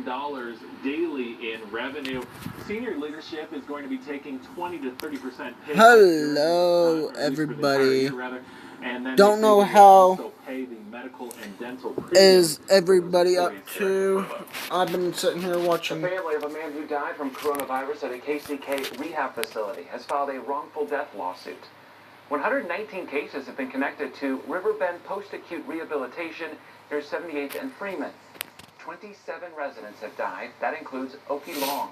billion daily in revenue. Senior leadership is going to be taking 20 to 30% pay. Hello, everybody. Don't know how is everybody up to. I've been sitting here watching. The family of a man who died from coronavirus at a KCK rehab facility has filed a wrongful death lawsuit. 119 cases have been connected to Riverbend Post-Acute Rehabilitation near 78th and Freeman. 27 residents have died. That includes Oki Long.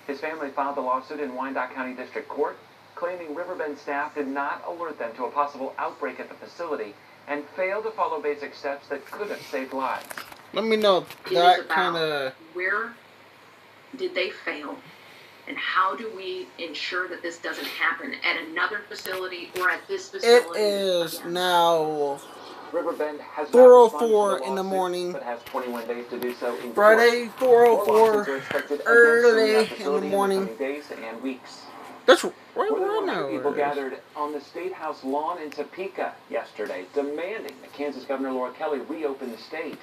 His family filed the lawsuit in Wyandotte County District Court, claiming Riverbend staff did not alert them to a possible outbreak at the facility and failed to follow basic steps that could have saved lives. Let me know that kind of... Where did they fail? And how do we ensure that this doesn't happen at another facility or at this facility? It is now Riverbend has 4:04 in the morning. But has 21 days to do so in Friday, 4:04 early in the morning. Days and weeks. That's right now. People now. gathered on the State House lawn in Topeka yesterday, demanding that Kansas Governor Laura Kelly reopen the state.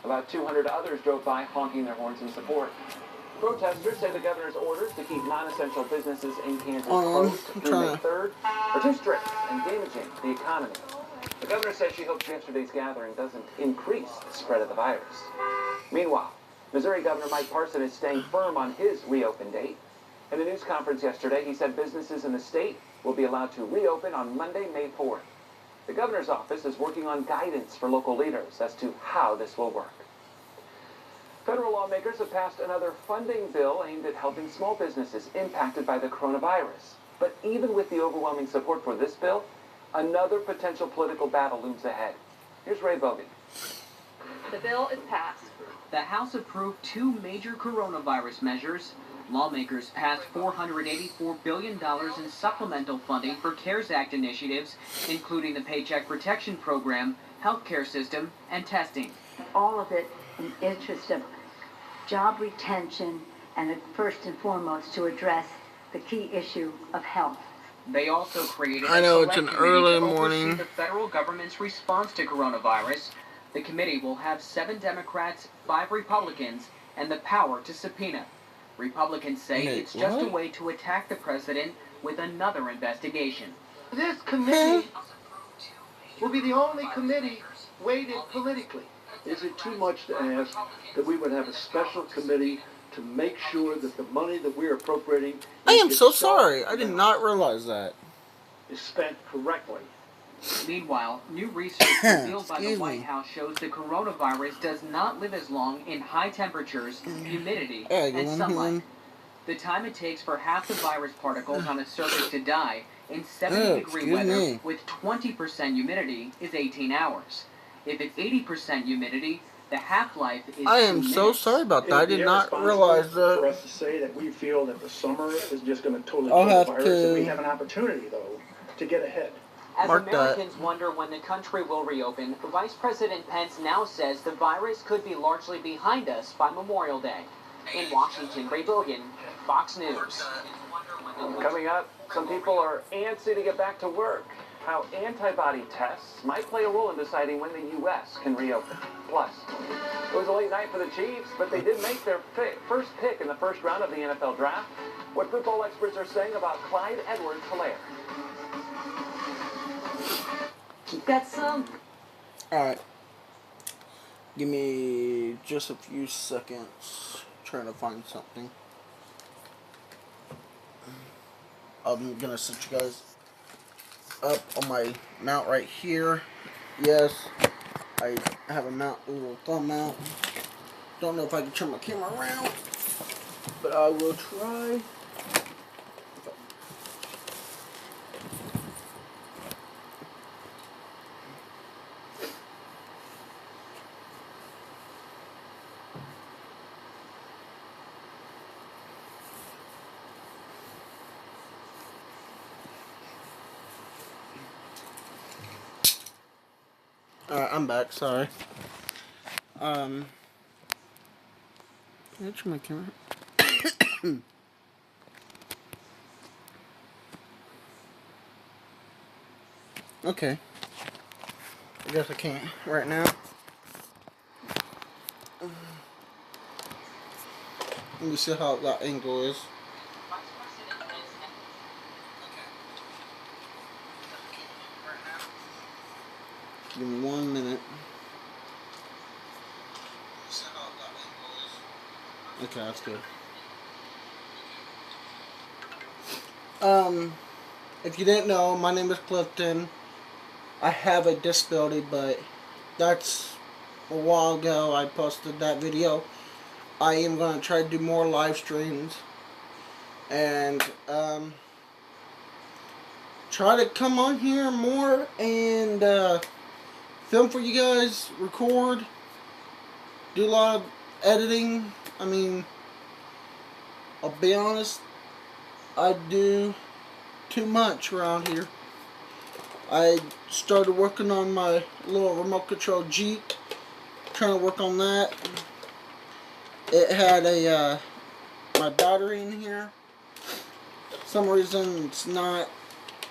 About 200 others drove by honking their horns in support. Protesters say the governor's orders to keep non-essential businesses in Kansas closed through May 3rd are too strict and damaging the economy. The governor says she hopes yesterday's gathering doesn't increase the spread of the virus. Meanwhile, Missouri Governor Mike Parson is staying firm on his reopen date. In a news conference yesterday, he said businesses in the state will be allowed to reopen on Monday, May 4th. The governor's office is working on guidance for local leaders as to how this will work. Federal lawmakers have passed another funding bill aimed at helping small businesses impacted by the coronavirus. But even with the overwhelming support for this bill, another potential political battle looms ahead. Here's Ray Bogan. The bill is passed. The House approved two major coronavirus measures. Lawmakers passed $484 billion in supplemental funding for CARES Act initiatives, including the Paycheck Protection Program, healthcare system, and testing. All of it in the interest of job retention and first and foremost to address the key issue of health. They also created I know a it's an select committee early to oversee morning. the federal government's response to coronavirus. The committee will have 7 Democrats, 5 Republicans, and the power to subpoena. Republicans say it's just a way to attack the president with another investigation. This committee will be the only committee weighted politically. Is it too much to ask that we would have a special committee to make sure that the money that we're appropriating... I am so sorry. I did not realize that. ...is spent correctly. Meanwhile, new research revealed by the White House shows the coronavirus does not live as long in high temperatures, humidity, and sunlight. The time it takes for half the virus particles on a surface to die in 70-degree weather with 20% humidity is 18 hours. If it's 80% humidity, the half-life is I am 2 so minutes. sorry about that. I did not realize that. For us to say that we feel that the summer is just going to totally I'll kill the have virus, to and we have an opportunity, though, to get ahead. As Mark Americans wonder when the country will reopen, Vice President Pence now says the virus could be largely behind us by Memorial Day. In Washington, Ray Bogan, Fox News. Coming up, some people are antsy to get back to work. How antibody tests might play a role in deciding when the U.S. can reopen. Plus, it was a late night for the Chiefs, but they did make their first pick in the first round of the NFL Draft. What football experts are saying about Clyde Edwards-Helaire. Got some? Alright. Give me just a few seconds. Trying to find something. I'm gonna set you guys up on my mount right here. Yes, I have a mount, a little thumb mount. Don't know if I can turn my camera around, but I will try. Alright, I'm back, sorry. That's my camera. Okay. I guess I can't right now. Let me see how that angle is. Give me 1 minute. Okay, that's good. If you didn't know, my name is Clifton. I have a disability, but that's a while ago I posted that video. I am going to try to do more live streams and try to come on here more and film for you guys, record, do a lot of editing. I mean, I'll be honest, I do too much around here. I started working on my little remote control Jeep, trying to work on that. It had a my battery in here. For some reason it's not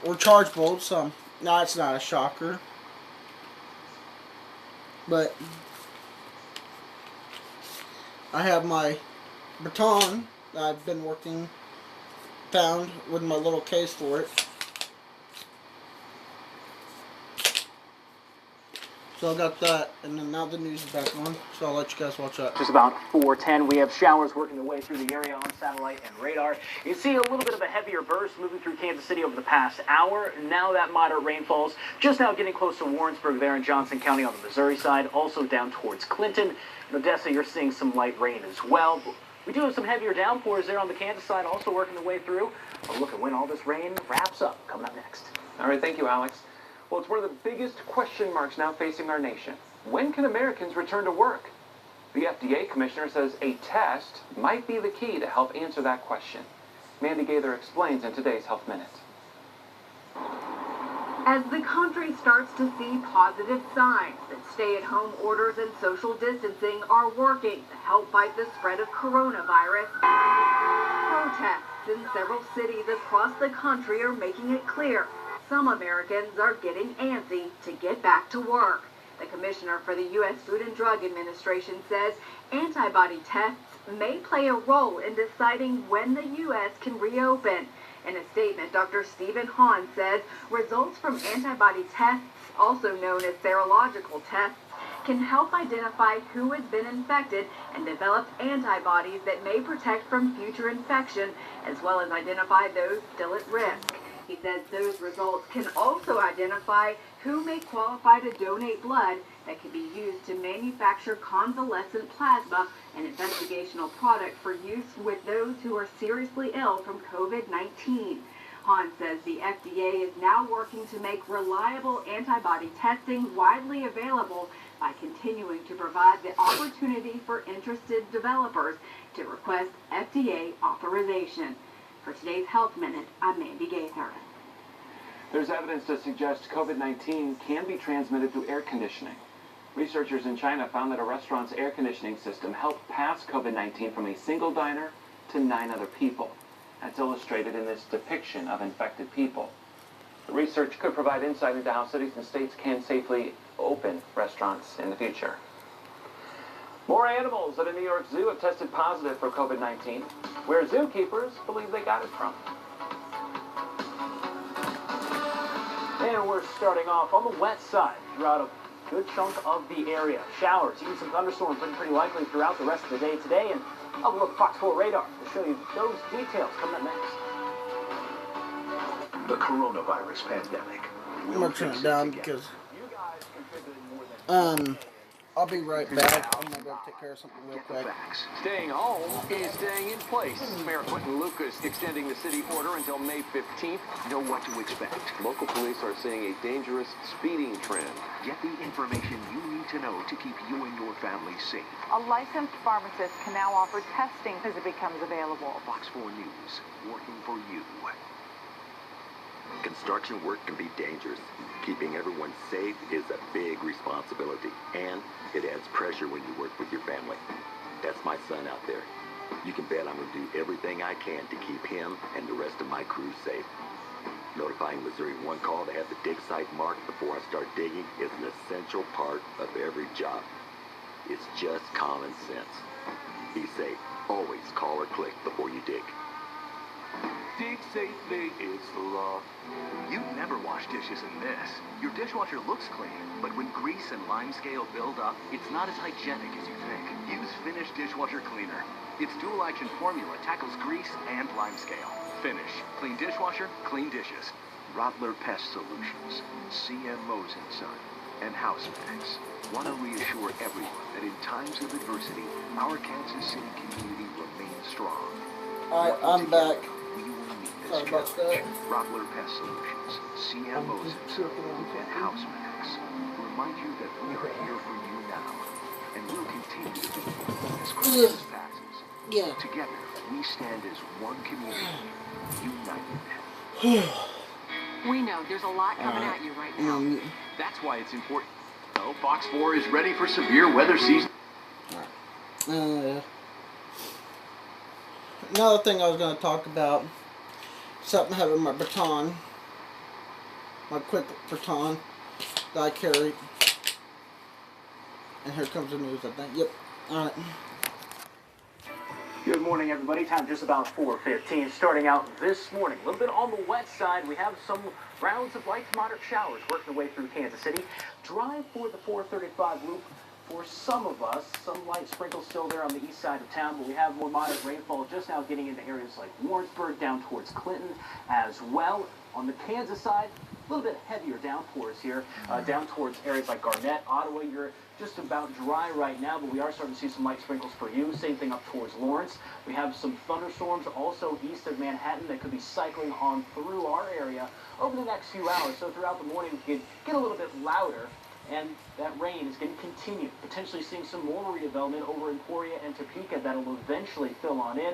rechargeable, so no, it's not a shocker. But I have my baton that I've been found with my little case for it. So I got that, and then now the news is back on, so I'll let you guys watch that. Just about 4:10, we have showers working their way through the area on satellite and radar. You see a little bit of a heavier burst moving through Kansas City over the past hour. Now that moderate rainfall's just now getting close to Warrensburg there in Johnson County on the Missouri side, also down towards Clinton. In Odessa, you're seeing some light rain as well. We do have some heavier downpours there on the Kansas side, also working their way through. A look at when all this rain wraps up, coming up next. All right, thank you, Alex. Well, it's one of the biggest question marks now facing our nation. When can Americans return to work? The FDA commissioner says a test might be the key to help answer that question. Mandy Gaither explains in today's Health Minute. As the country starts to see positive signs that stay-at-home orders and social distancing are working to help fight the spread of coronavirus, protests in several cities across the country are making it clear some Americans are getting antsy to get back to work. The commissioner for the U.S. Food and Drug Administration says antibody tests may play a role in deciding when the U.S. can reopen. In a statement, Dr. Stephen Hahn says results from antibody tests, also known as serological tests, can help identify who has been infected and develop antibodies that may protect from future infection, as well as identify those still at risk. He says those results can also identify who may qualify to donate blood that can be used to manufacture convalescent plasma, an investigational product for use with those who are seriously ill from COVID-19. Hahn says the FDA is now working to make reliable antibody testing widely available by continuing to provide the opportunity for interested developers to request FDA authorization. For today's Health Minute, I'm Mandy Gaither. There's evidence to suggest COVID-19 can be transmitted through air conditioning. Researchers in China found that a restaurant's air conditioning system helped pass COVID-19 from a single diner to 9 other people. That's illustrated in this depiction of infected people. The research could provide insight into how cities and states can safely open restaurants in the future. More animals at a New York zoo have tested positive for COVID-19, where zookeepers believe they got it from. And we're starting off on the wet side throughout a good chunk of the area. Showers, even some thunderstorms looking pretty likely throughout the rest of the day today. And I'll look at Fox 4 radar to show you those details coming up next. The coronavirus pandemic. I'm gonna turn it down because I'll be right back. I'm gonna go take care of something real quick. Staying home is staying in place. Mayor Quentin Lucas extending the city order until May 15th. Know what to expect. Local police are seeing a dangerous speeding trend. Get the information you need to know to keep you and your family safe. A licensed pharmacist can now offer testing as it becomes available. Fox 4 News, working for you. Construction work can be dangerous. Keeping everyone safe is a big responsibility, and it adds pressure when you work with your family. That's my son out there. You can bet I'm going to do everything I can to keep him and the rest of my crew safe. Notifying Missouri One Call to have the dig site marked before I start digging is an essential part of every job. It's just common sense. Be safe. Always call or click before you dig. Dig safely is the law. You'd never wash dishes in this. Your dishwasher looks clean, but when grease and lime scale build up, it's not as hygienic as you think. Use Finish Dishwasher Cleaner. Its dual-action formula tackles grease and lime scale. Finish. Clean dishwasher, clean dishes. Rottler Pest Solutions, C.M. Mosen Son, and Housemax want to reassure everyone that in times of adversity, our Kansas City community remains strong. Alright, I'm back. Sorry about that. Rottler Pest Solutions, C.M. Mosen Son, and Housemax remind you that we are here for you now, and will continue to be as Christmas passes. Yeah. Together, we stand as one community, united. We know there's a lot coming at you right now. That's why it's important. So, Fox 4 is ready for severe weather season. Another thing I was going to talk about, something I have in my baton, my quick baton that I carry. And here comes the news, I think. Yep. Alright. Good morning, everybody. Time just about 4:15. Starting out this morning, a little bit on the wet side. We have some rounds of light to moderate showers working their way through Kansas City. Dry for the 435 loop for some of us. Some light sprinkles still there on the east side of town, but we have more moderate rainfall just now getting into areas like Warrensburg, down towards Clinton as well. On the Kansas side, a little bit heavier downpours here, down towards areas like Garnett, Ottawa. You're just about dry right now, but we are starting to see some light sprinkles for you. Same thing up towards Lawrence. We have some thunderstorms also east of Manhattan that could be cycling on through our area over the next few hours. So throughout the morning, we could get a little bit louder, and that rain is going to continue. Potentially seeing some more redevelopment over in Emporia and Topeka that'll eventually fill on in.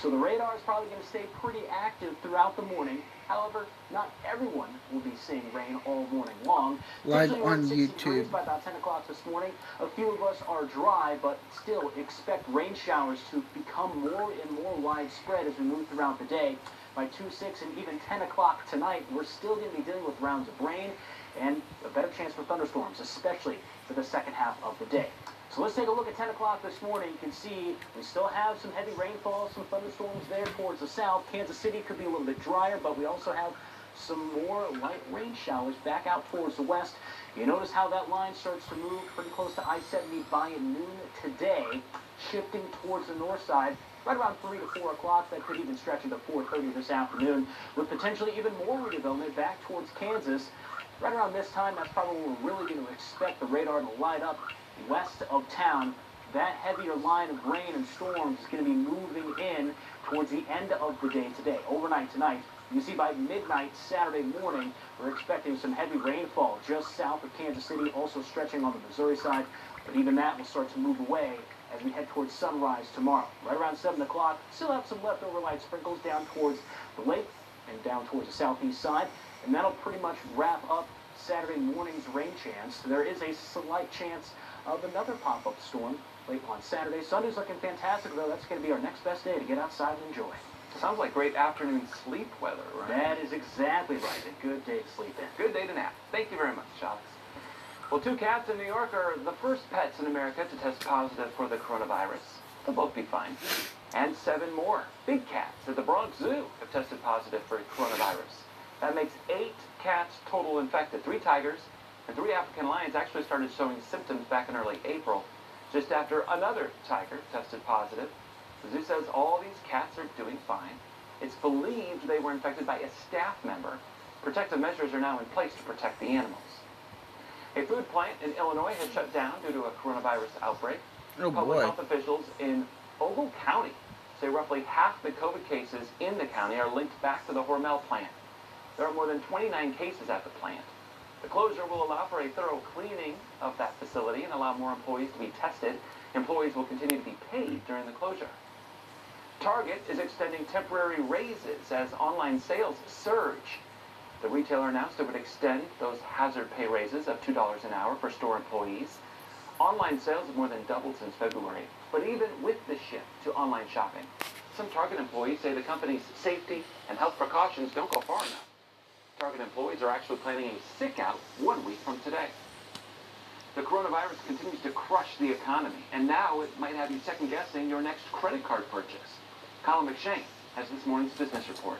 So the radar is probably going to stay pretty active throughout the morning. However, not everyone will be seeing rain all morning long. Live Usually we're at on 60 YouTube. degrees by about 10 o'clock this morning. A few of us are dry, but still expect rain showers to become more and more widespread as we move throughout the day. By 2, 6, and even 10 o'clock tonight, we're still going to be dealing with rounds of rain and a better chance for thunderstorms, especially for the second half of the day. So let's take a look at 10 o'clock this morning. You can see we still have some heavy rainfall, some thunderstorms there towards the south. Kansas City could be a little bit drier, but we also have some more light rain showers back out towards the west. You notice how that line starts to move pretty close to I-70 by noon today, shifting towards the north side right around 3 to 4 o'clock. That could even stretch into 4:30 this afternoon, with potentially even more redevelopment back towards Kansas. Right around this time, that's probably when we're really going to expect the radar to light up west of town. That heavier line of rain and storms is going to be moving in towards the end of the day today, overnight tonight. You see by midnight Saturday morning, we're expecting some heavy rainfall just south of Kansas City, also stretching on the Missouri side, but even that will start to move away as we head towards sunrise tomorrow. Right around 7 o'clock, still have some leftover light sprinkles down towards the lake and down towards the southeast side, and that'll pretty much wrap up Saturday morning's rain chance. There is a slight chance of another pop-up storm late on Saturday. Sunday's looking fantastic, though. That's going to be our next best day to get outside and enjoy. Sounds like great afternoon sleep weather, right? That is exactly right. A good day to sleep in. Good day to nap. Thank you very much, Alex. Well, 2 cats in New York are the first pets in America to test positive for the coronavirus. They'll both be fine. And 7 more big cats at the Bronx Zoo have tested positive for coronavirus. That makes 8 cats total infected. 3 tigers and 3 African lions actually started showing symptoms back in early April, just after another tiger tested positive. The zoo says all these cats are doing fine. It's believed they were infected by a staff member. Protective measures are now in place to protect the animals. A food plant in Illinois has shut down due to a coronavirus outbreak. Oh, Public boy. health officials in Ogle County say roughly half the COVID cases in the county are linked back to the Hormel plant. There are more than 29 cases at the plant. The closure will allow for a thorough cleaning of that facility and allow more employees to be tested. Employees will continue to be paid during the closure. Target is extending temporary raises as online sales surge. The retailer announced it would extend those hazard pay raises of $2 an hour for store employees. Online sales have more than doubled since February, but even with the shift to online shopping, some Target employees say the company's safety and health precautions don't go far enough. Target employees are actually planning a sick out 1 week from today. The coronavirus continues to crush the economy, and now it might have you second-guessing your next credit card purchase. Colin McShane has this morning's business report.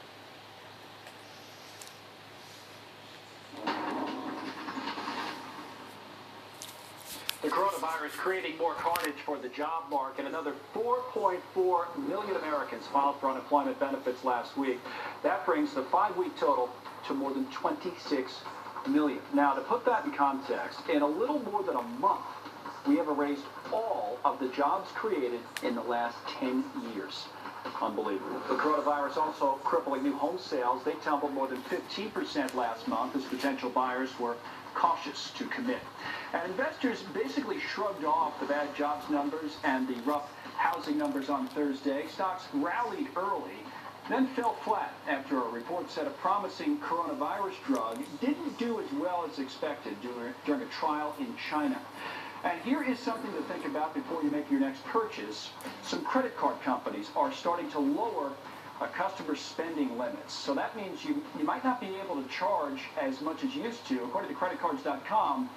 The coronavirus creating more carnage for the job market. Another 4.4 million Americans filed for unemployment benefits last week. That brings the 5-week total to more than 26 million. Now, to put that in context, in a little more than a month, we have erased all of the jobs created in the last 10 years. Unbelievable. The coronavirus also crippling new home sales. They tumbled more than 15% last month as potential buyers were cautious to commit. And investors basically shrugged off the bad jobs numbers and the rough housing numbers on Thursday. Stocks rallied early, then fell flat after a report said a promising coronavirus drug didn't do as well as expected during a trial in China. And here is something to think about before you make your next purchase. Some credit card companies are starting to lower customer spending limits. So that means you might not be able to charge as much as you used to. According to creditcards.com,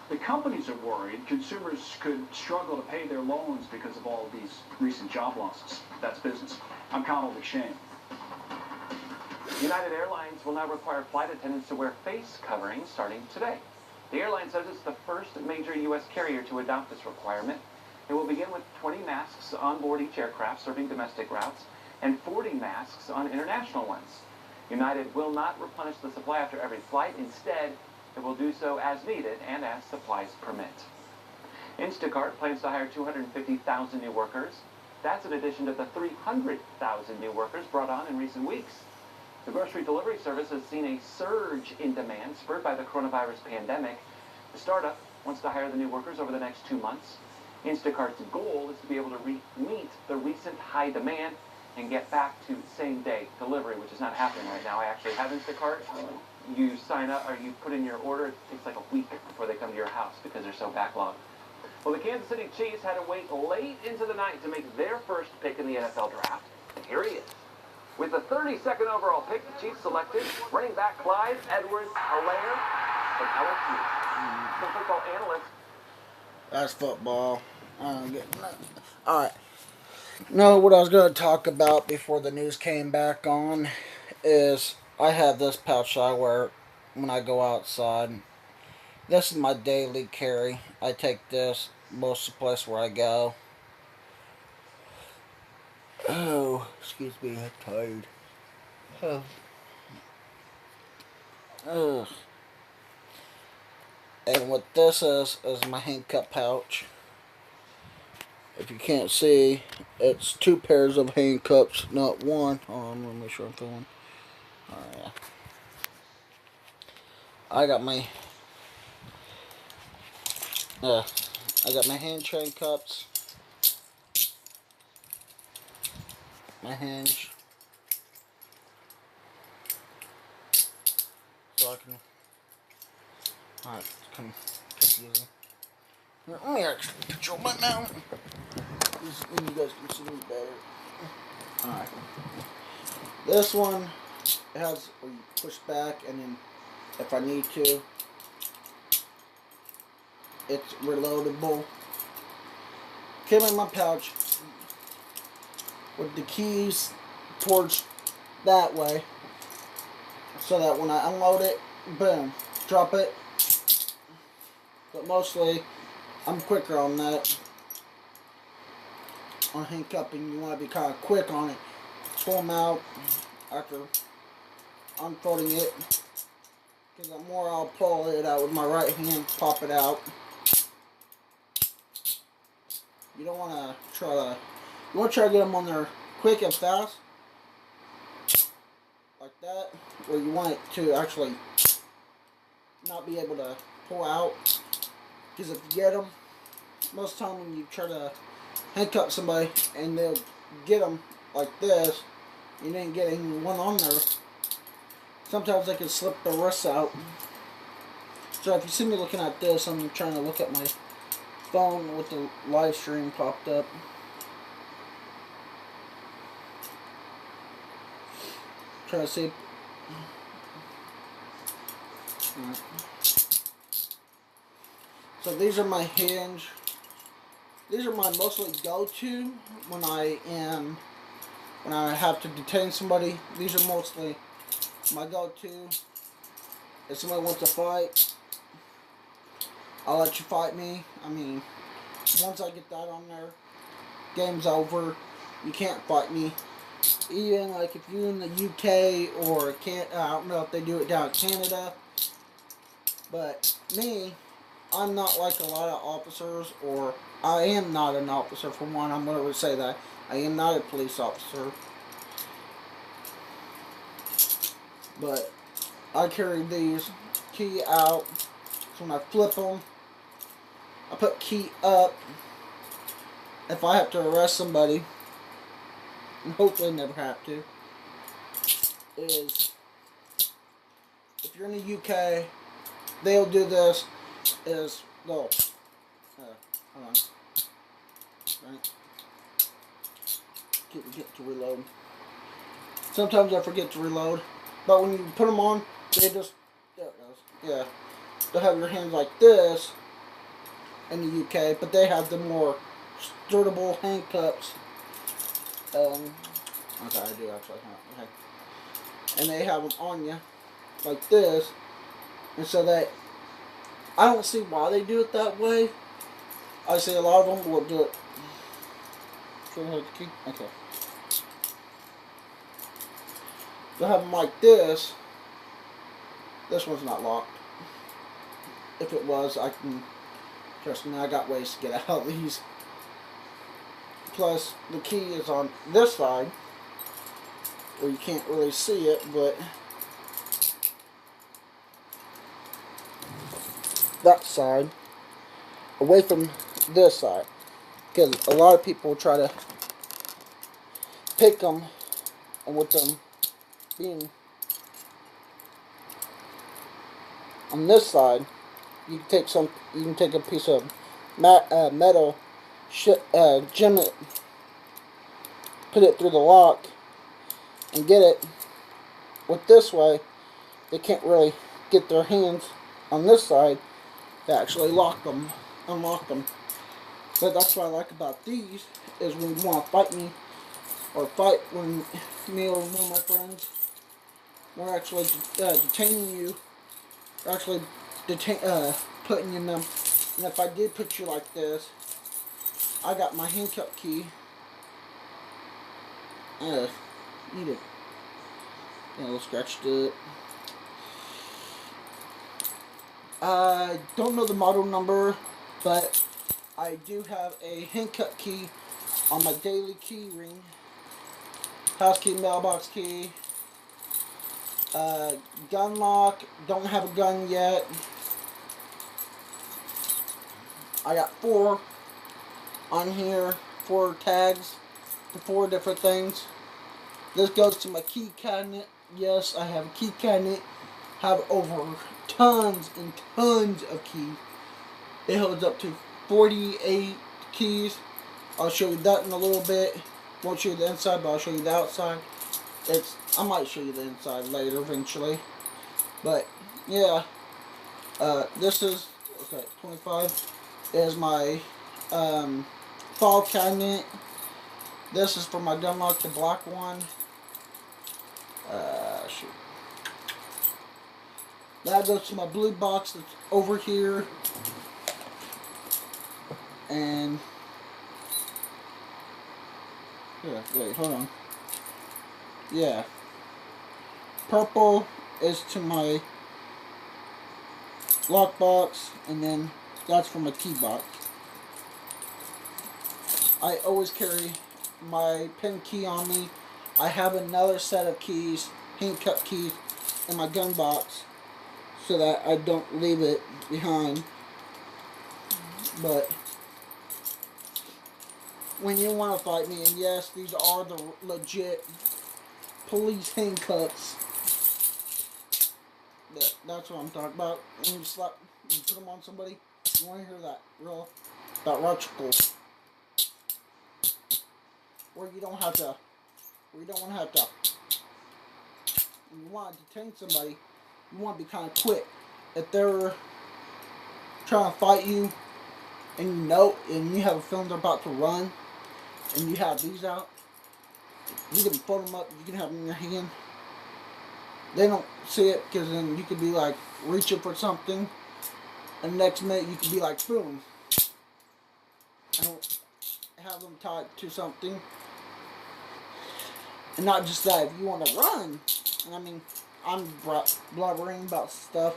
the companies are worried consumers could struggle to pay their loans because of all of these recent job losses. That's business. I'm Colin McShane. United Airlines will now require flight attendants to wear face coverings starting today. The airline says it's the first major U.S. carrier to adopt this requirement. It will begin with 20 masks on board each aircraft serving domestic routes and 40 masks on international ones. United will not replenish the supply after every flight. Instead, it will do so as needed and as supplies permit. Instacart plans to hire 250,000 new workers. That's in addition to the 300,000 new workers brought on in recent weeks. The grocery delivery service has seen a surge in demand spurred by the coronavirus pandemic. The startup wants to hire the new workers over the next 2 months. Instacart's goal is to be able to meet the recent high demand and get back to same-day delivery, which is not happening right now. I actually have Instacart. You sign up or you put in your order. It takes like a week before they come to your house because they're so backlogged. Well, the Kansas City Chiefs had to wait late into the night to make their first pick in the NFL draft. And here he is. With the 32nd overall pick, the Chiefs selected running back Clyde Edwards-Helaire from LSU. Some football analysts. That's football. I don't get nothing. Alright. No, what I was going to talk about before the news came back on is I have this pouch I wear when I go outside. This is my daily carry. I take this most of the place where I go. Oh, excuse me, I'm tired. Oh. And what this is my handcuff pouch. If you can't see, it's 2 pairs of handcuffs, not one. Oh, I'm gonna make sure I'm filming. Alright. I got my hand chain cups. My hinge. So I can. Alright, it's kind of confusing. Here, let me actually put your butt down. You guys can see me better. Alright. This one has where you push back, and then if I need to, it's reloadable. Came in my pouch with the keys towards that way, so that when I unload it, boom, drop it. But mostly, I'm quicker on that. On handcuffing, you want to be kind of quick on it. Pull them out after unfolding it. Because the more I'll pull it out with my right hand, pop it out. You don't want to try to. You want to try to get them on there quick and fast. Like that. Where you want it to actually not be able to pull out. Because if you get them, most of the time when you try to handcuff somebody and they'll get them like this, you didn't get one on there, sometimes they can slip the wrists out. So if you see me looking at this, I'm trying to look at my phone with the live stream popped up. Try to see. So these are my hinge. These are my mostly go-to when I have to detain somebody. These are mostly my go-to. If somebody wants to fight, I'll let you fight me. I mean, once I get that on there, game's over. You can't fight me. Even like if you're in the UK or I don't know if they do it down in Canada, but me, I'm not like a lot of officers, or I am not an officer for one. I'm going to say that. I am not a police officer. But I carry these key out. So when I flip them, I put key up. If I have to arrest somebody, and hopefully never have to, is if you're in the UK, they'll do this, is they'll, hold on, right, get to reload. Sometimes I forget to reload, but when you put them on, they just, there it goes, yeah, they'll have your hands like this in the UK, but they have the more sturtable handcuffs. Okay, I do actually have, okay. And they have them on you like this, and so that, I don't see why they do it that way. I see a lot of them will do it. Should I hold the key? Okay. They'll have them like this. This one's not locked. If it was, I can, trust me, I got ways to get out of these. Plus, the key is on this side, where you can't really see it, but that side, away from this side, because a lot of people try to pick them, and with them being on this side, you can take a piece of metal, jam it, put it through the lock, and get it. With this way, they can't really get their hands on this side to actually unlock them. But that's what I like about these, is when you want to fight me, or fight when me or one of my friends, we're actually detaining you, or actually putting you in them. And if I did put you like this, I got my handcuff key. Need it. Yeah, a little scratched it. I don't know the model number, but I do have a handcuff key on my daily key ring. House key, mailbox key. Gun lock. Don't have a gun yet. I got 4 on here. 4 tags for 4 different things. This goes to my key cabinet. Yes, I have a key cabinet. Have over tons and tons of keys. It holds up to 48 keys. I'll show you that in a little bit. Won't show you the inside, but I'll show you the outside. I might show you the inside later eventually. But yeah, this is, okay, 25 is my file cabinet. This is for my gun lock, the black one. Shoot. That goes to my blue box that's over here. And yeah, wait, hold on. Yeah. Purple is to my lock box, and then that's for my key box. I always carry my pin key on me. I have another set of keys, handcuff keys, in my gun box, so that I don't leave it behind. But when you want to fight me, and yes, these are the legit police handcuffs. That's what I'm talking about. When you put them on somebody, you want to hear that electrical, where you don't have to. When you want to detain somebody, you want to be kind of quick. If they're trying to fight you, and you know, and you have a feeling they're about to run, and you have these out, you can fold them up, you can have them in your hand. They don't see it, because then you could be like reaching for something, and the next minute you could be like, boom, and have them tied to something. And not just that, if you want to run, and I mean, I'm blubbering about stuff,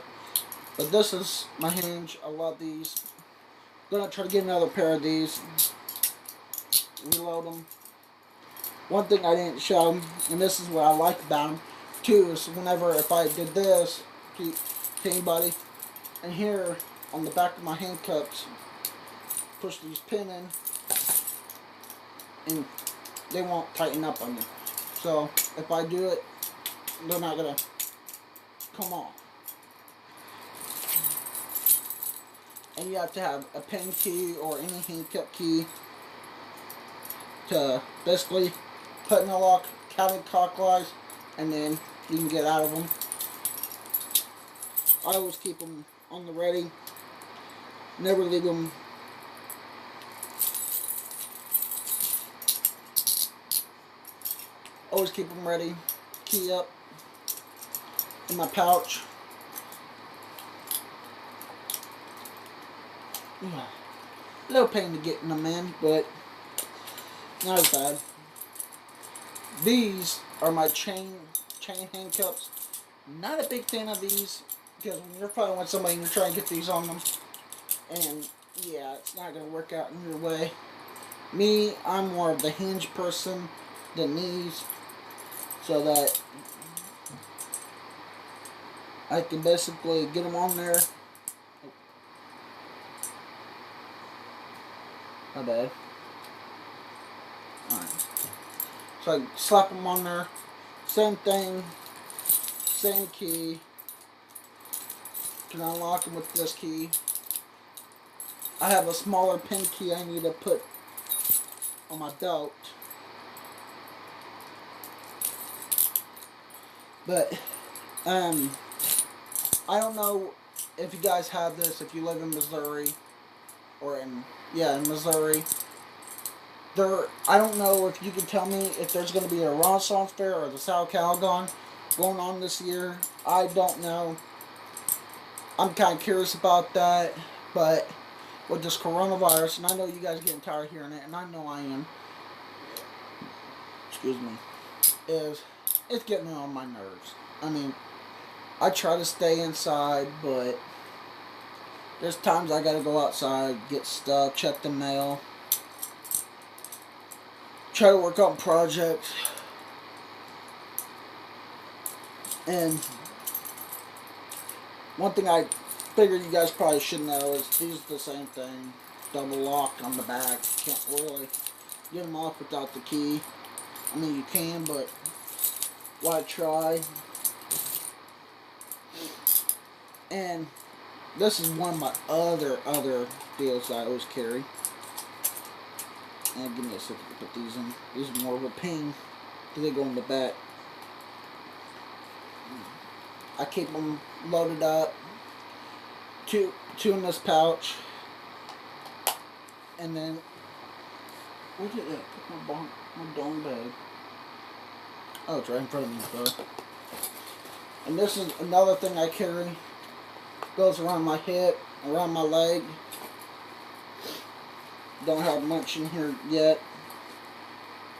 but this is my hinge. I love these. I'm gonna try to get another pair of these. Reload them. One thing I didn't show them, and this is what I like about them too, is whenever if I did this to anybody, and here on the back of my handcuffs, push these pin in, and they won't tighten up on you. So if I do it, they're not gonna come off. And you have to have a pin key or any handcuff key to basically put in the lock, counterclockwise, and then you can get out of them. I always keep them on the ready. Never leave them. Always keep them ready. Key up in my pouch. Yeah. A little pain to get them in, but not as bad. These are my chain handcuffs. Not a big fan of these, because when you're fighting with somebody and you're trying to get these on them, and yeah, it's not going to work out in your way. Me, I'm more of the hinge person than these, so that I can basically get them on there. My bad. Alright. So I slap them on there. Same thing. Same key. Can unlock them with this key. I have a smaller pin key I need to put on my belt. But, I don't know if you guys have this, if you live in Missouri, or in Missouri. I don't know if you can tell me if there's going to be a Renaissance Fair or the South Calgon going on this year. I don't know. I'm kind of curious about that, but with this coronavirus, and I know you guys are getting tired of hearing it, and I know I am. Excuse me. It's getting on my nerves. I mean, I try to stay inside, but there's times I gotta go outside, get stuff, check the mail, try to work on projects, and one thing I figured you guys probably should know is these are the same thing. Double lock on the back. Can't really get them off without the key. I mean, you can, but why try? And this is one of my other deals that I always carry. And give me a second to put these in. These are more of a pain because they go in the back. I keep them loaded up. Two in this pouch. And then, where did I put my darn bag? Oh, it's right in front of me, sorry. And this is another thing I carry. Goes around my hip, around my leg. Don't have much in here yet.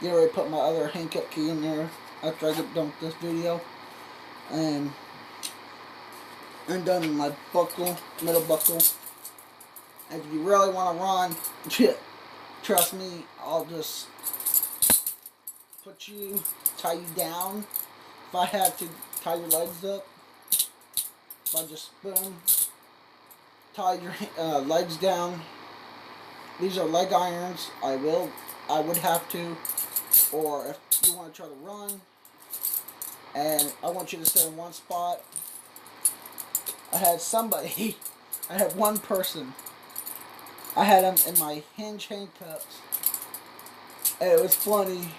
Get ready to put my other handcuff key in there after I get done with this video. And I'm done with my buckle, middle buckle. And if you really want to run, trust me, I'll just tie you down. If I have to tie your legs up, if I just boom, tie your legs down. These are leg irons. I would have to, or if you want to try to run, and I want you to stay in one spot. I had one person. I had him in my hinge handcuffs, and it was funny.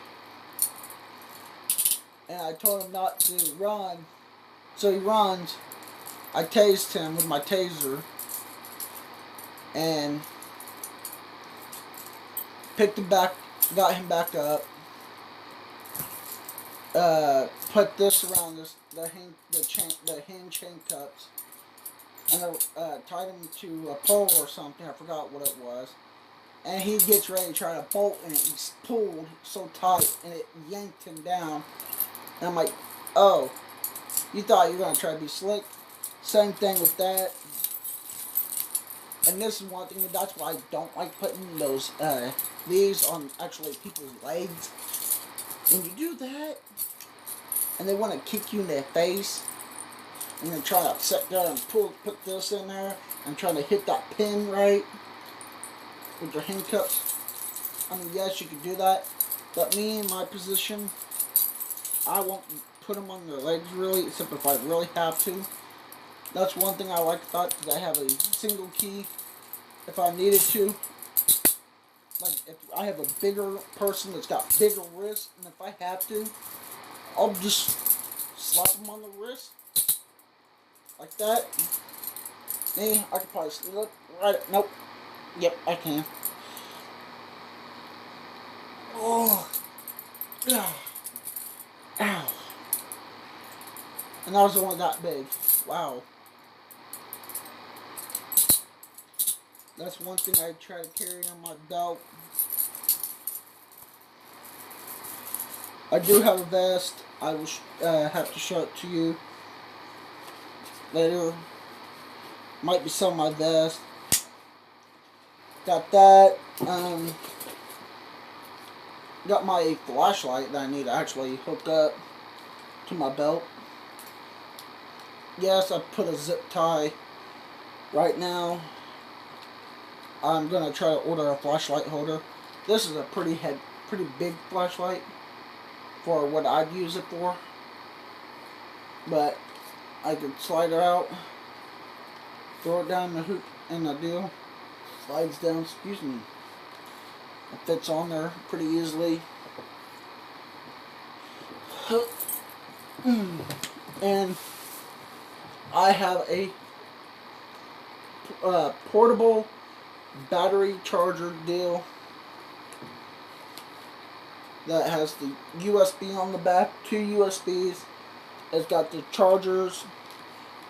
And I told him not to run, so he runs. I tased him with my taser, and picked him back, got him back up. Put this around the hinge handcuffs, and tied him to a pole or something. I forgot what it was. And he gets ready to try to bolt, and he's pulled so tight, and it yanked him down. And I'm like, oh, you thought you were gonna try to be slick? Same thing with that. And this is one thing, that's why I don't like putting those these on actually people's legs. When you do that, and they want to kick you in the face, and then try to sit there and put this in there, and try to hit that pin right with your handcuffs. I mean, yes, you can do that, but me in my position, I won't put them on their legs really, except if I really have to. That's one thing I like about it, because I have a single key if I needed to. Like, if I have a bigger person that's got bigger wrists, and if I have to, I'll just slap them on the wrist, like that. Me, I could probably slip right, nope, yep, I can. Oh, yeah. Ow. And that was only that big. Wow. That's one thing I try to carry on my belt. I do have a vest. I will have to show it to you later. Might be some of my vest. Got that. Got my flashlight that I need to actually hook up to my belt. Yes, I put a zip tie. Right now, I'm gonna try to order a flashlight holder. This is a pretty big flashlight for what I'd use it for. But I could slide it out, throw it down the hoop in the deal, slides down. Excuse me. It fits on there pretty easily. And I have a portable battery charger deal that has the USB on the back, 2 USBs. It's got the chargers.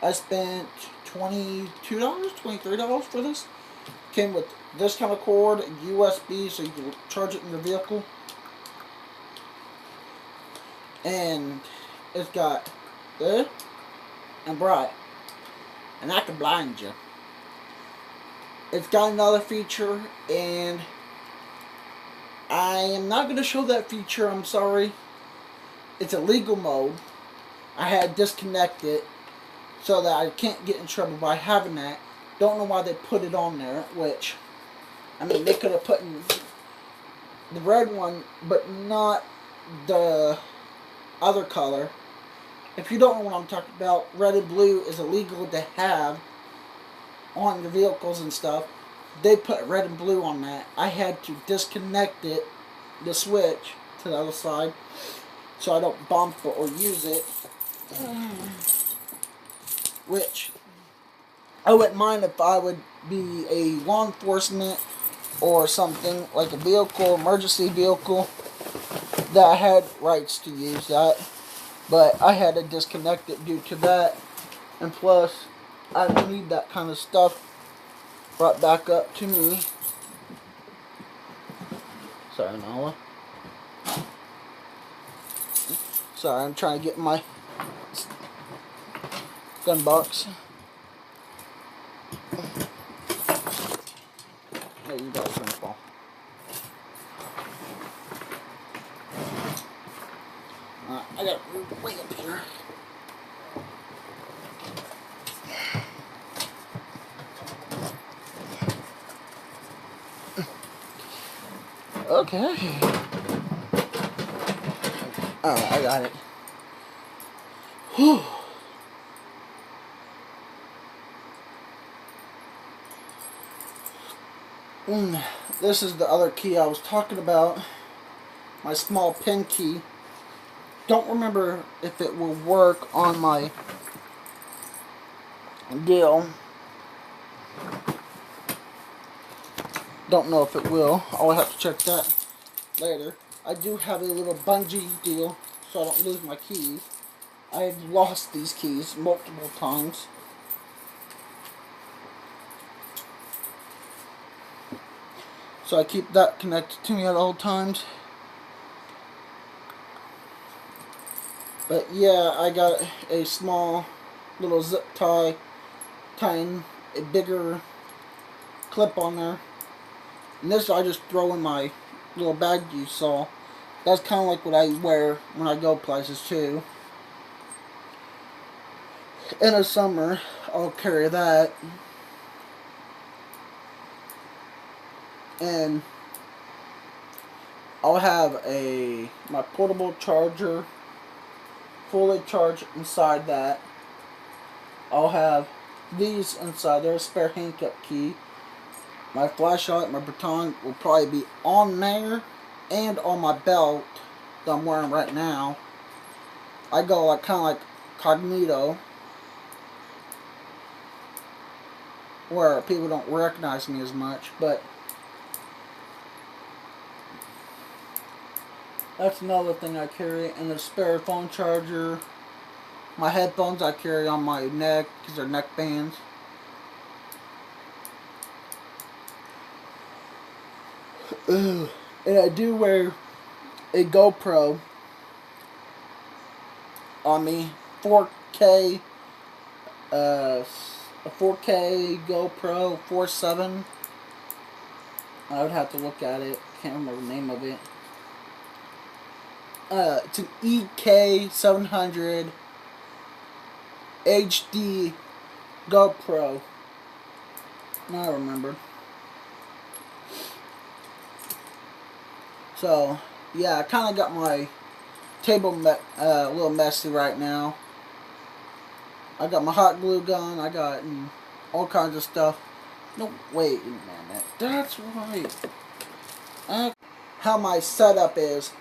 I spent $22, $23 for this. Came with this kind of cord, USB, so you can charge it in your vehicle. And it's got this and bright. And I can blind you. It's got another feature, and I am not going to show that feature, I'm sorry. It's a legal mode. I had to disconnect it so that I can't get in trouble by having that. Don't know why they put it on there, which, I mean, they could have put in the red one, but not the other color. If you don't know what I'm talking about, red and blue is illegal to have on your vehicles and stuff. They put red and blue on that. I had to disconnect it, the switch, to the other side, so I don't bump it or use it. Which, I wouldn't mind if I would be a law enforcement or something, like a vehicle, emergency vehicle, that I had rights to use that. But I had to disconnect it due to that. And plus, I don't need that kind of stuff brought back up to me. Sorry, Nala. Sorry, I'm trying to get my gun box. There you go, Grandpa. I gotta move way up here. Okay. Oh, I got it. Whew. This is the other key I was talking about. My small pin key. Don't remember if it will work on my deal. Don't know if it will. I'll have to check that later. I do have a little bungee deal so I don't lose my keys. I've lost these keys multiple times. So I keep that connected to me at all times. But yeah, I got a small little zip tie, tying a bigger clip on there. And this I just throw in my little bag you saw. That's kind of like what I wear when I go places too. In the summer, I'll carry that. And I'll have my portable charger fully charged inside that. I'll have these inside there, a spare handcuff key. My flashlight, my baton will probably be on there and on my belt that I'm wearing right now. I go like kind of like cognito, where people don't recognize me as much, but that's another thing I carry. And a spare phone charger. My headphones I carry on my neck because they're neck bands. And I do wear a GoPro on me, 4K, a 4K GoPro 4.7. I would have to look at it. Can't remember the name of it. It's an EK700 HD GoPro. Now I remember. So, yeah, I kind of got my table a little messy right now. I got my hot glue gun. I got all kinds of stuff. No, wait a minute. That's right. How my setup is.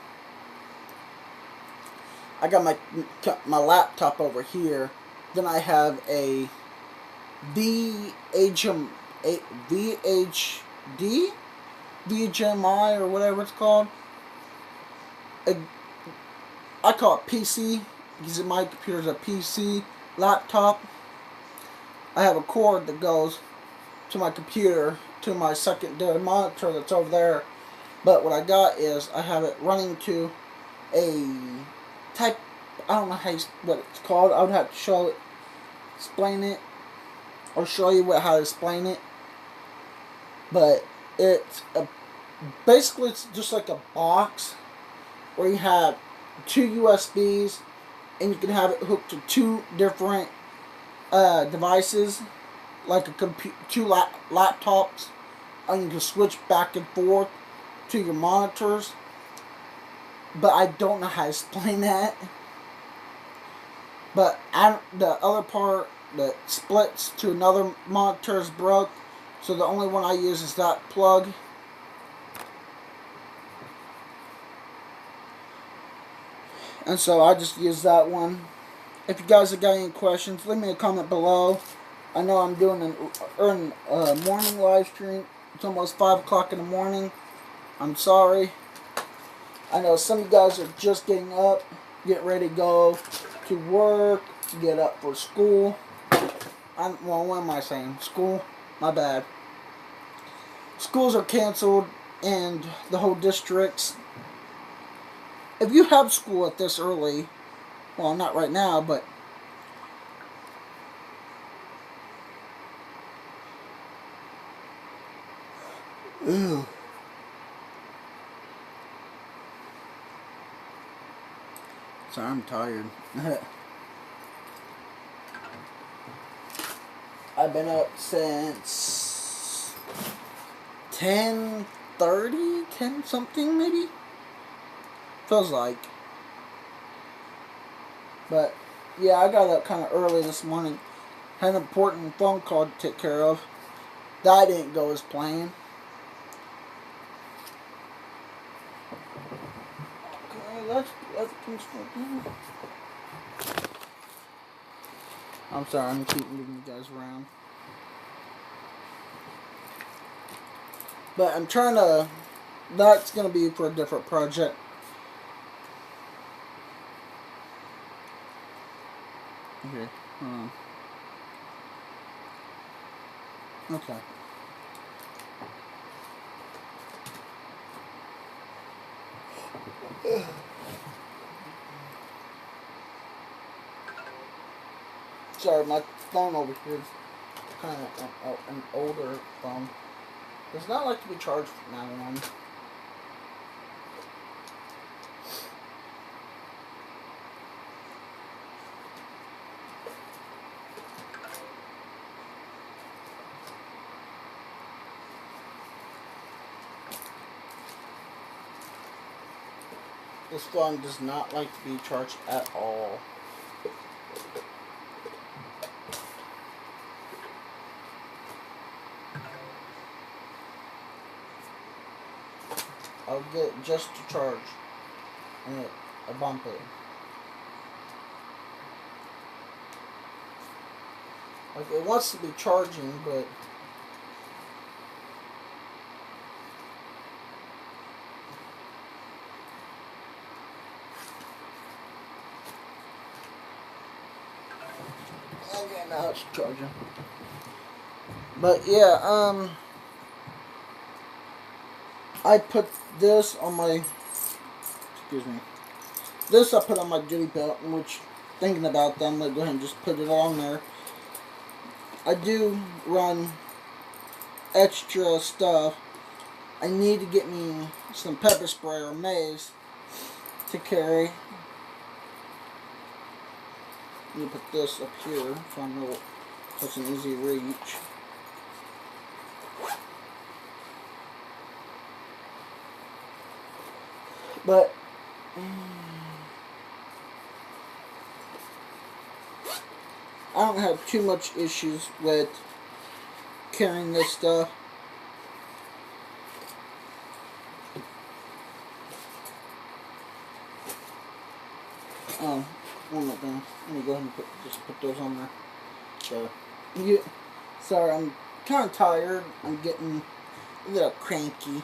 I got my laptop over here. Then I have a VHDMI or whatever it's called. I call it PC because my computer's a PC laptop. I have a cord that goes to my computer to my secondary monitor that's over there. But what I got is I have it running to a type. I don't know what it's called. I would have to explain it, or show you how to explain it. But it's basically it's just like a box where you have two USBs, and you can have it hooked to two different devices, like two laptops, and you can switch back and forth to your monitors. But I don't know how to explain that. But the other part that splits to another monitor is broke, so the only one I use is that plug. And so I just use that one. If you guys have got any questions, leave me a comment below. I know I'm doing an morning live stream. It's almost 5 o'clock in the morning. I'm sorry. I know some of you guys are just getting up, get ready to go to work, get up for school. Well, what am I saying? School? My bad. Schools are canceled in the whole districts. If you have school at this early, well, not right now, but ew. Sorry, I'm tired. I've been up since 10:30, 10 something maybe? Feels like. But, yeah, I got up kind of early this morning. Had an important phone call to take care of. That didn't go as planned. Okay, let's I'm sorry, I'm keep moving you guys around. But I'm trying to... That's going to be for a different project. Okay. Okay. Sorry, my phone over here is kind of an older phone. Does not like to be charged from now on. This phone does not like to be charged at all. I'll get just to charge and a bump it. Like it wants to be charging, but okay, now it's charging. But yeah, I put this on my, excuse me, this I put on my duty belt, which, thinking about them, I'm going to go ahead and just put it on there. I do run extra stuff. I need to get me some pepper spray or mace to carry. Let me put this up here so I know it's an easy reach. But I don't have too much issues with carrying this stuff. What am I doing? Let me go ahead and just put those on there. So, sorry, I'm kind of tired. I'm getting a little cranky.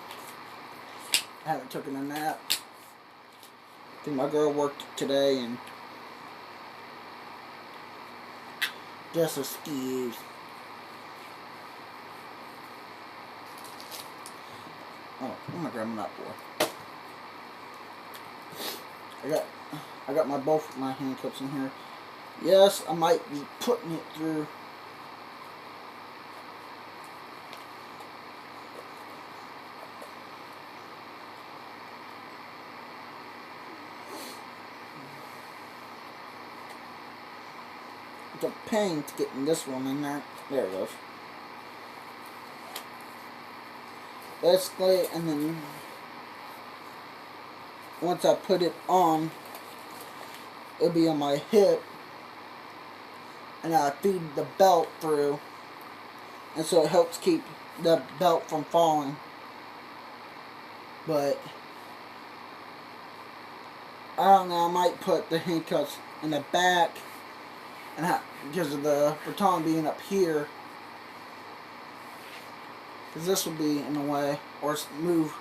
I haven't taken a nap. I think my girl worked today and just excuse. Oh, what am I grabbing that for? I got both my handcuffs in here. Yes, I might be putting it through. It's a pain to getting this one in there. There it goes. Basically, and then once I put it on, it'll be on my hip, and I feed the belt through, and so it helps keep the belt from falling. But I don't know, I might put the handcuffs in the back, and because of the baton being up here, because this will be in the way, or move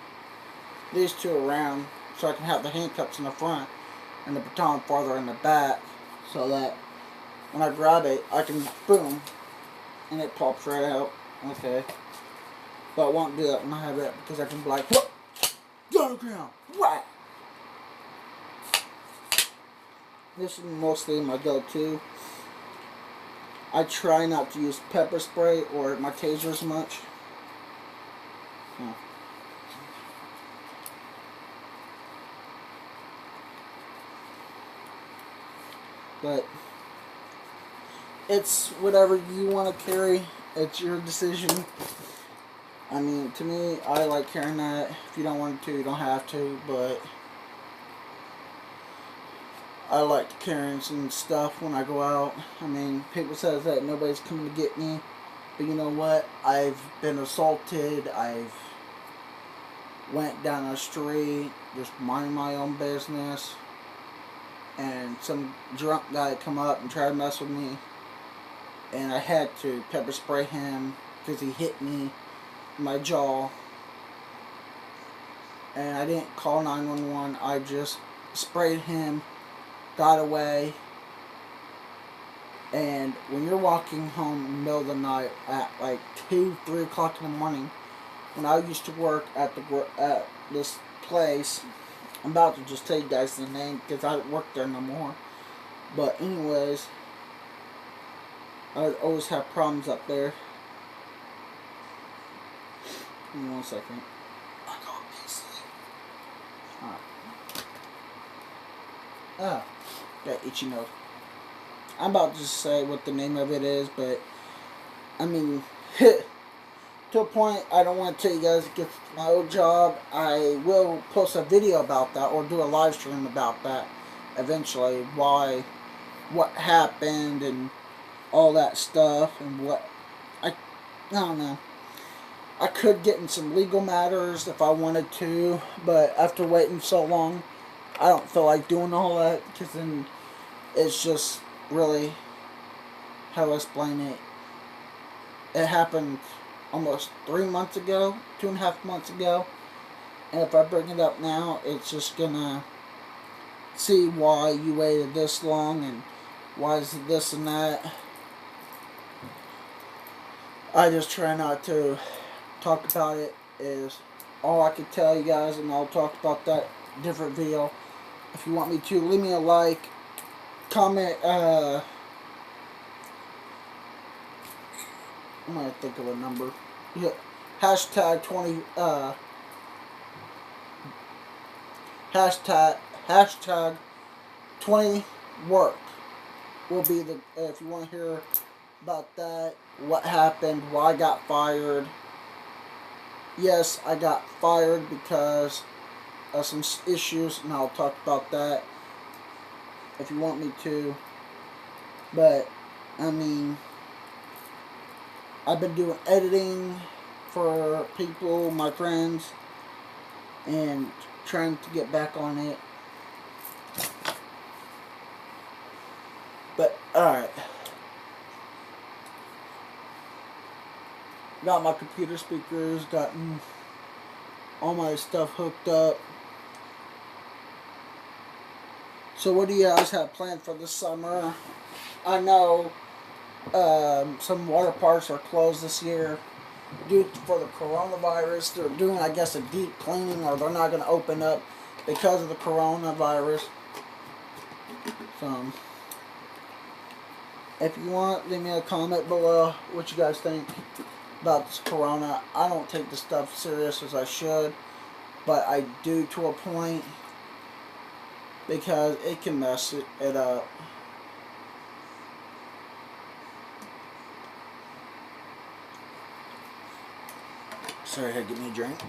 these two around so I can have the handcuffs in the front and the baton farther in the back, so that when I grab it, I can boom, and it pops right out. Okay. But I won't do that when I have it, because I can be like, whoop, go on the ground, whack. This is mostly my go-to. I try not to use pepper spray or my taser as much. But it's whatever you want to carry. It's your decision. I mean, to me, I like carrying that. If you don't want to, you don't have to. But I like carrying some stuff when I go out. I mean, people says that nobody's coming to get me. But you know what? I've been assaulted. I've went down the street, just minding my own business, and some drunk guy come up and try to mess with me, and I had to pepper spray him because he hit me in my jaw, and I didn't call 911. I just sprayed him, got away. And when you're walking home in the middle of the night at like 2, 3 o'clock in the morning, when I used to work at this place, I'm about to just tell you guys the name because I don't work there no more. But anyways, I always have problems up there. Give me 1 second. Alright. Got itchy nose. I'm about to just say what the name of it is, but I mean, to a point, I don't want to tell you guys it gets my old job. I will post a video about that or do a live stream about that eventually. What happened and all that stuff and what I don't know. I could get in some legal matters if I wanted to, but after waiting so long, I don't feel like doing all that because then it's just really, how do I explain it? It happened almost 3 months ago, 2.5 months ago, and if I bring it up now, it's just gonna see why you waited this long and why is it this and that. I just try not to talk about it. Is all I could tell you guys, and I'll talk about that different video. If you want me to, leave me a like, comment, I'm gonna think of a number. Yeah, hashtag 20 work will be the, if you want to hear about that, what happened, why I got fired. Yes, I got fired because of some issues, and I'll talk about that if you want me to. But I mean, I've been doing editing for people, my friends, and trying to get back on it. But alright, got my computer speakers, gotten all my stuff hooked up. So what do you guys have planned for the summer? I know some water parks are closed this year due for the coronavirus. They're doing, I guess, a deep cleaning, or they're not going to open up because of the coronavirus. So, if you want, leave me a comment below what you guys think about this corona. I don't take this stuff serious as I should, but I do to a point because it can mess it up. Sorry, I had to get me a drink.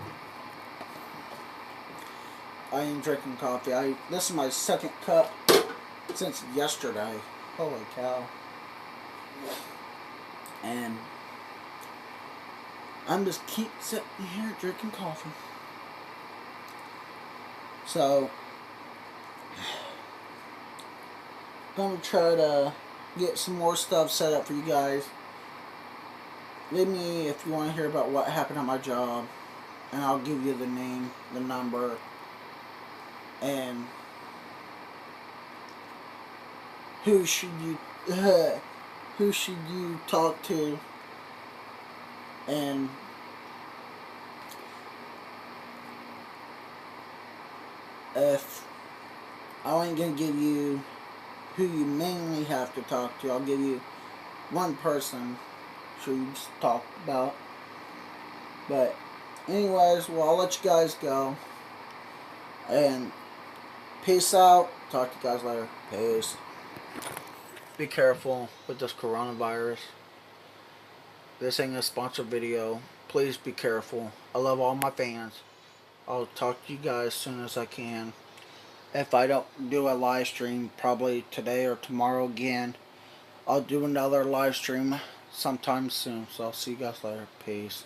I am drinking coffee. This is my second cup since yesterday. Holy cow. And I'm just keep sitting here drinking coffee. So, I'm going to try to get some more stuff set up for you guys. Leave me if you want to hear about what happened at my job, and I'll give you the name, the number, and who should you talk to, and if I ain't gonna give you who you mainly have to talk to, I'll give you one person you talk about. But anyways, well, I'll let you guys go, and peace out. Talk to you guys later. Peace. Be careful with this coronavirus. This ain't a sponsored video. Please be careful. I love all my fans. I'll talk to you guys as soon as I can. If I don't do a live stream, probably today or tomorrow again, I'll do another live stream sometime soon. So I'll see you guys later. Peace.